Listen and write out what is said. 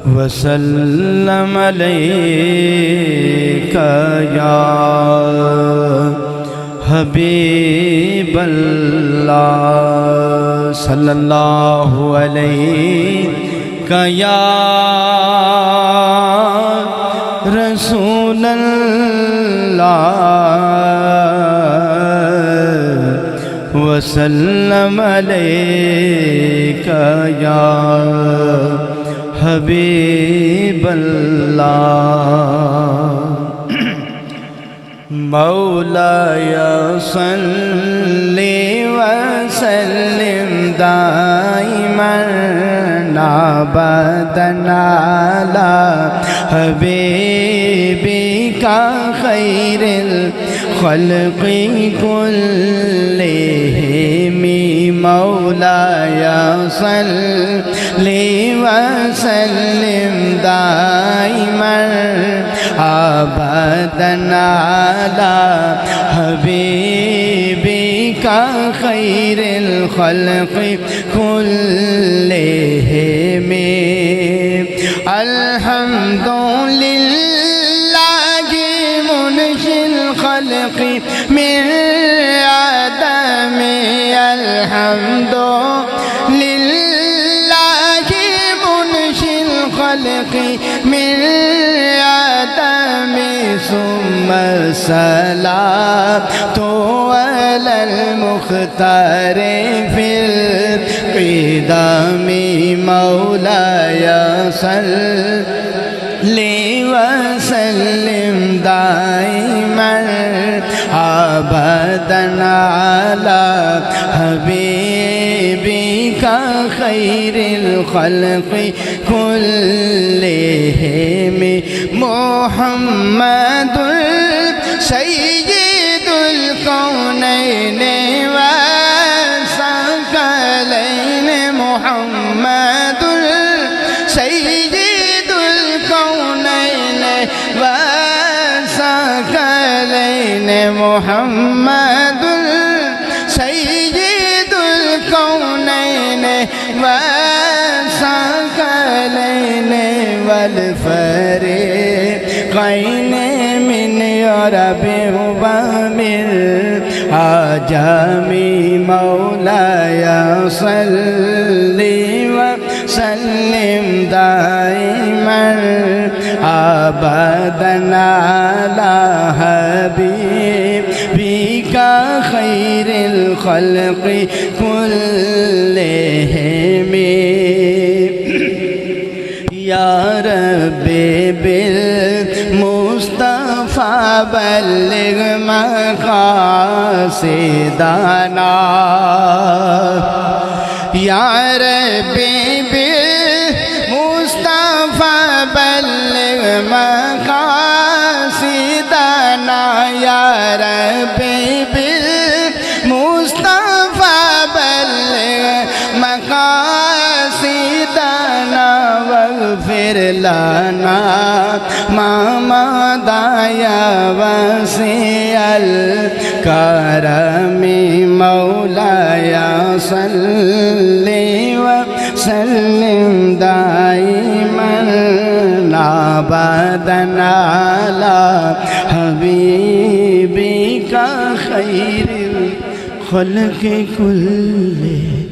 वसल्लम अलैका या हबीबल्लाह सल्लल्लाहु अलैका या रसूलल्लाह वसल्लम अलैका या हबीबल्लाह मौलाया सल्ली व सल्लिम दाइमन अबदन अला हबीबिका खैरिल खल्क़ि कुल्लिहिम मौलाया सल्ली व सल्लिम दाइमन अबदन अला हबीबिका खैरिल खल्क़ि कुल्लिहिम अल्हम्दुलिल्लाहि मुनशिल खल्क़ि मिन आदमी अल्हम्दुलिल्लाहि मुनशिल खल्क़ि मिन आदमी सुम्मा सलातो अलल मुख्तार फिल क़िदामी मौलाया सल्ली व सल्लिम दाइमन अबदन अला हबीबिका खैरिल खल्क़ि कुल्लिहिम मुहम्मदुल सय्यिदुल कौनैन व सकलैन मुहम्मदुल सय्यिदुल कौनैन व सकलैन मुहम्मदुल सय्यिदुल कौनैन व सकलैन वल फरीक़ैन मिन अरबि व मिन आजमी मौलाया सल्ली व सल्लिम दाइमन अबदन अला हबीबिका खैरिल खल्क़ि कुल्लिहिम या रब्बी बिल मुस्तफ़ा बल्लिग मक़ासिदना या रब्बी बिल मुस्तफ़ा बल्लिग मक़ासिदना या रब्बी बिल मुस्तफ़ा बल्लिग मक़ासिदना वग़फ़िर लना मा मदाया वसिअल करमी मौलाया सल्ली व सल्लिम दाइमन अबदन अला हबीबिका खैरिल खल्क़ि कुल्लिहिम।